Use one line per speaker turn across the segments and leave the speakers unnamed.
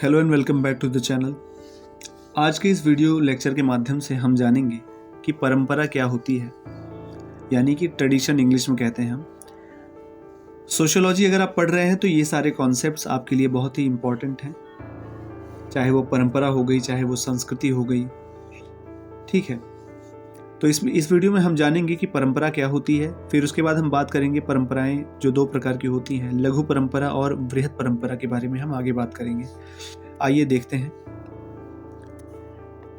Hello and welcome back to the channel. आज के इस वीडियो लेक्चर के माध्यम से हम जानेंगे कि परंपरा क्या होती है, यानी कि ट्रेडिशन इंग्लिश में कहते हैं हम। सोशियोलॉजी अगर आप पढ़ रहे हैं तो ये सारे कॉन्सेप्ट्स आपके लिए बहुत ही इम्पॉर्टेंट हैं, चाहे वो परंपरा हो गई, चाहे वो संस्कृति हो गई। ठीक है, तो इस वीडियो में हम जानेंगे कि परंपरा क्या होती है। फिर उसके बाद हम बात करेंगे परंपराएं जो दो प्रकार की होती हैं, लघु परंपरा और बृहत परंपरा के बारे में हम आगे बात करेंगे। आइए देखते हैं।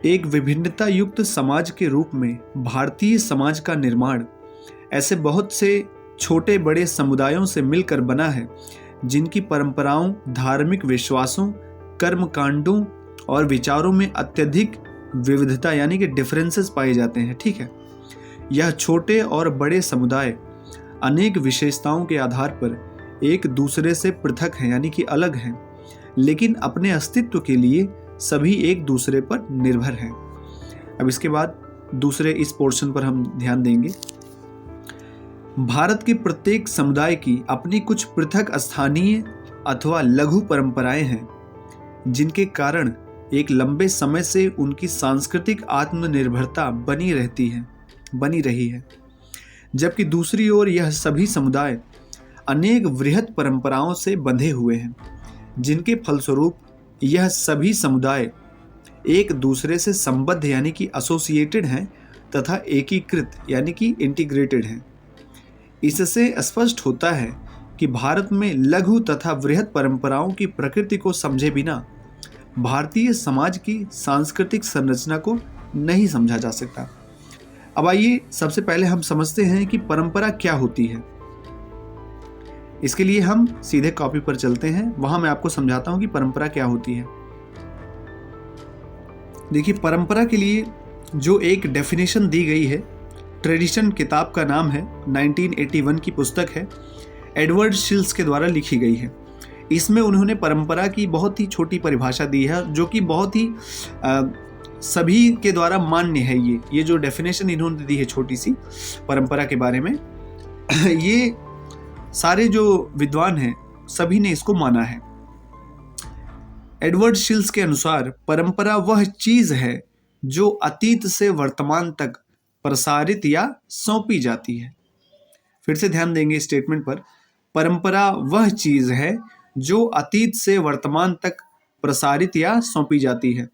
एक विभिन्नता युक्त समाज के रूप में भारतीय समाज का निर्माण ऐसे बहुत से छोटे बड़े समुदायों से मिलकर बना है जिनकी परंपराओं, धार्मिक विश्वासों, कर्म कांडों और विचारों में अत्यधिक विविधता यानी कि डिफरेंसेस पाए जाते हैं। ठीक है, यह छोटे और बड़े समुदाय अनेक विशेषताओं के आधार पर एक दूसरे से पृथक हैं यानी कि अलग हैं, लेकिन अपने अस्तित्व के लिए सभी एक दूसरे पर निर्भर हैं। अब इसके बाद दूसरे इस पोर्शन पर हम ध्यान देंगे। भारत के प्रत्येक समुदाय की अपनी कुछ पृथक स्थानीय अथवा लघु परंपराएं हैं जिनके कारण एक लंबे समय से उनकी सांस्कृतिक आत्मनिर्भरता बनी रही है, जबकि दूसरी ओर यह सभी समुदाय अनेक वृहत परंपराओं से बंधे हुए हैं जिनके फलस्वरूप यह सभी समुदाय एक दूसरे से संबद्ध यानी कि एसोसिएटेड हैं तथा एकीकृत यानी कि इंटीग्रेटेड हैं। इससे स्पष्ट होता है कि भारत में लघु तथा वृहत परंपराओं की प्रकृति को समझे बिना भारतीय समाज की सांस्कृतिक संरचना को नहीं समझा जा सकता। अब आइए सबसे पहले हम समझते हैं कि परंपरा क्या होती है। इसके लिए हम सीधे कॉपी पर चलते हैं, वहां मैं आपको समझाता हूं कि परंपरा क्या होती है। देखिए, परंपरा के लिए जो एक डेफिनेशन दी गई है, ट्रेडिशन किताब का नाम है, 1981 की पुस्तक है, एडवर्ड शिल्स के द्वारा लिखी गई है। इसमें उन्होंने परंपरा की बहुत ही छोटी परिभाषा दी है जो कि बहुत ही सभी के द्वारा मान्य है। ये जो डेफिनेशन इन्होंने दी है छोटी सी परंपरा के बारे में, ये सारे जो विद्वान हैं सभी ने इसको माना है। एडवर्ड शिल्स के अनुसार परंपरा वह चीज है जो अतीत से वर्तमान तक प्रसारित या सौंपी जाती है। फिर से ध्यान देंगे स्टेटमेंट पर। परंपरा वह चीज है जो अतीत से वर्तमान तक प्रसारित या सौंपी जाती है।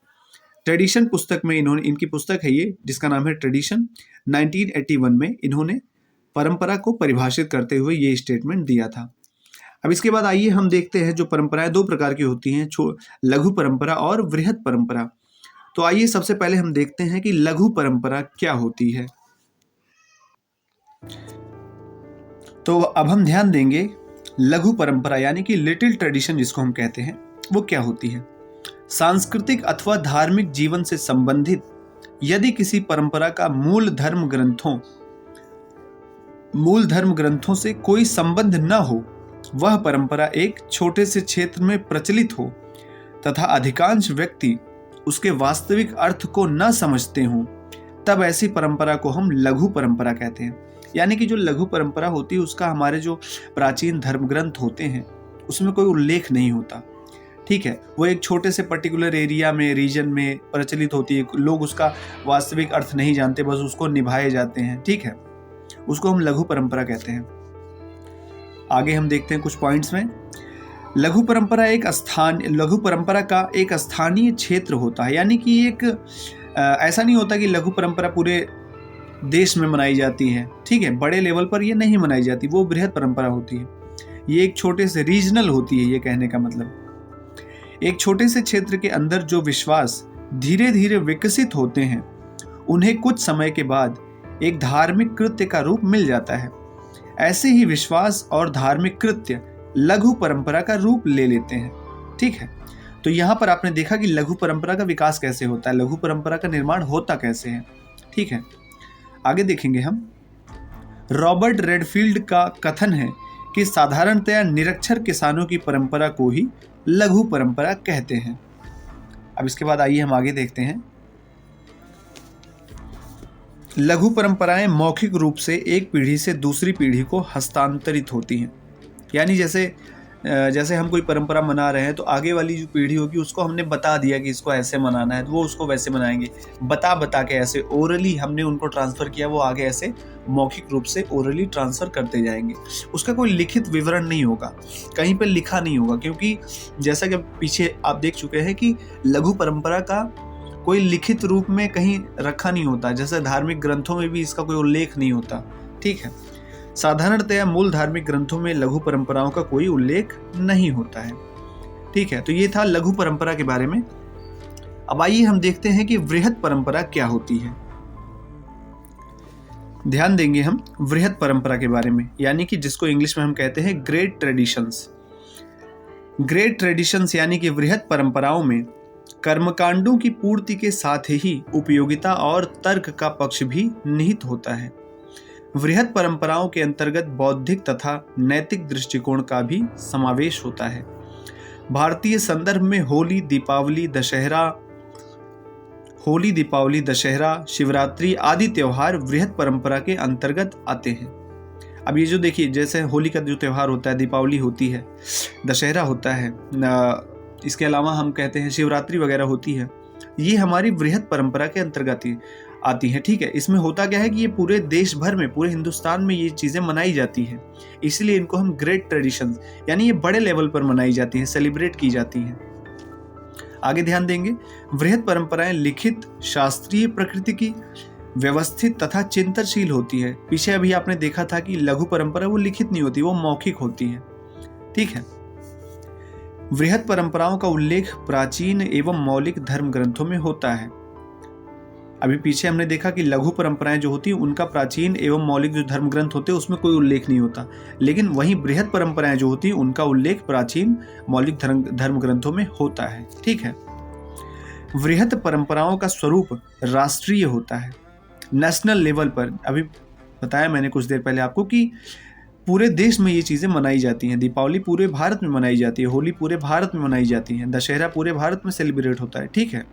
ट्रेडिशन पुस्तक में इनकी पुस्तक है ये, जिसका नाम है ट्रेडिशन, 1981 में इन्होंने परंपरा को परिभाषित करते हुए ये स्टेटमेंट दिया था। अब इसके बाद आइए हम देखते हैं जो परंपराएं दो प्रकार की होती हैं, लघु परंपरा और वृहत परंपरा। तो आइए सबसे पहले हम देखते हैं कि लघु परंपरा क्या होती है। तो अब हम ध्यान देंगे लघु परंपरा यानी कि लिटिल ट्रेडिशन जिसको हम कहते हैं, वो क्या होती है। सांस्कृतिक अथवा धार्मिक जीवन से संबंधित यदि किसी परंपरा का मूल धर्म ग्रंथों से कोई संबंध न हो, वह परंपरा एक छोटे से क्षेत्र में प्रचलित हो तथा अधिकांश व्यक्ति उसके वास्तविक अर्थ को न समझते हों, तब ऐसी परंपरा को हम लघु परंपरा कहते हैं। यानी कि जो लघु परंपरा होती है उसका हमारे जो प्राचीन धर्म ग्रंथ होते हैं उसमें कोई उल्लेख नहीं होता। ठीक है, वो एक छोटे से पर्टिकुलर एरिया में, रीजन में प्रचलित होती है, लोग उसका वास्तविक अर्थ नहीं जानते, बस उसको निभाए जाते हैं। ठीक है, उसको हम लघु परंपरा कहते हैं। आगे हम देखते हैं कुछ पॉइंट्स में। लघु परंपरा का एक स्थानीय क्षेत्र होता है, यानी कि एक ऐसा नहीं होता कि लघु परंपरा पूरे देश में मनाई जाती है। ठीक है, बड़े लेवल पर ये नहीं मनाई जाती, वो बृहत परंपरा होती है। ये एक छोटे से रीजनल होती है। ये कहने का मतलब एक छोटे से क्षेत्र के अंदर जो विश्वास धीरे धीरे विकसित होते हैं उन्हें कुछ समय के बाद एक धार्मिक कृत्य का रूप मिल जाता है। ऐसे ही विश्वास और धार्मिक कृत्य लघु परंपरा का रूप ले लेते हैं। ठीक है, तो यहाँ पर आपने देखा कि लघु परंपरा का विकास कैसे होता है, लघु परंपरा का निर्माण होता कैसे है। ठीक है, आगे देखेंगे हम। रॉबर्ट रेडफील्ड का कथन है कि साधारणतया निरक्षर किसानों की परंपरा को ही लघु परंपरा कहते हैं। अब इसके बाद आइए हम आगे देखते हैं। लघु परंपराएं मौखिक रूप से एक पीढ़ी से दूसरी पीढ़ी को हस्तांतरित होती हैं। यानी जैसे जैसे हम कोई परंपरा मना रहे हैं तो आगे वाली जो पीढ़ी होगी उसको हमने बता दिया कि इसको ऐसे मनाना है, तो वो उसको वैसे मनाएंगे। बता के ऐसे ओरली हमने उनको ट्रांसफ़र किया, वो आगे ऐसे मौखिक रूप से ओरली ट्रांसफ़र करते जाएंगे। उसका कोई लिखित विवरण नहीं होगा, कहीं पर लिखा नहीं होगा, क्योंकि जैसा कि पीछे आप देख चुके हैं कि लघु परंपरा का कोई लिखित रूप में कहीं रखा नहीं होता, जैसे धार्मिक ग्रंथों में भी इसका कोई उल्लेख नहीं होता। ठीक है, साधारणतया मूल धार्मिक ग्रंथों में लघु परंपराओं का कोई उल्लेख नहीं होता है। ठीक है, तो ये था लघु परंपरा के बारे में। अब आइए हम देखते हैं कि वृहत परंपरा क्या होती है। ध्यान देंगे हम वृहत परंपरा के बारे में, यानी कि जिसको इंग्लिश में हम कहते हैं ग्रेट ट्रेडिशंस। ग्रेट ट्रेडिशंस यानी कि वृहत परंपराओं में कर्मकांडों की पूर्ति के साथ ही उपयोगिता और तर्क का पक्ष भी निहित होता है। वृहत परंपराओं के अंतर्गत बौद्धिक तथा नैतिक दृष्टिकोण का भी समावेश होता है। भारतीय संदर्भ में होली, दीपावली, दशहरा, शिवरात्रि आदि त्योहार वृहत परंपरा के अंतर्गत आते हैं। अब ये जो देखिए, जैसे होली का जो त्यौहार होता है, दीपावली होती है, दशहरा होता है, इसके अलावा हम कहते हैं शिवरात्रि वगैरह होती है, ये हमारी वृहत परंपरा के अंतर्गत आती है। ठीक है, इसमें होता क्या है कि ये पूरे देश भर में, पूरे हिंदुस्तान में ये चीज़ें मनाई जाती हैं, इसलिए इनको हम ग्रेट ट्रेडिशंस, यानी ये बड़े लेवल पर मनाई जाती हैं, सेलिब्रेट की जाती हैं। आगे ध्यान देंगे, वृहत परंपराएं लिखित, शास्त्रीय प्रकृति की, व्यवस्थित तथा चिंतनशील होती है। पीछे अभी आपने देखा था कि लघु परंपरा वो लिखित नहीं होती, वो मौखिक होती है। ठीक है, वृहत परंपराओं का उल्लेख प्राचीन एवं मौलिक धर्म ग्रंथों में होता है। अभी पीछे हमने देखा कि लघु परंपराएं जो होती हैं उनका प्राचीन एवं मौलिक जो धर्म ग्रंथ होते हैं उसमें कोई उल्लेख नहीं होता, लेकिन वहीं बृहत परंपराएं जो होती हैं उनका उल्लेख प्राचीन मौलिक धर्म ग्रंथों में होता है। ठीक है, वृहत परंपराओं का स्वरूप राष्ट्रीय होता है, नेशनल लेवल पर। अभी बताया मैंने कुछ देर पहले आपको कि पूरे देश में ये चीज़ें मनाई जाती हैं। दीपावली पूरे भारत में मनाई जाती है, होली पूरे भारत में मनाई जाती है, दशहरा पूरे भारत में सेलिब्रेट होता है। ठीक है,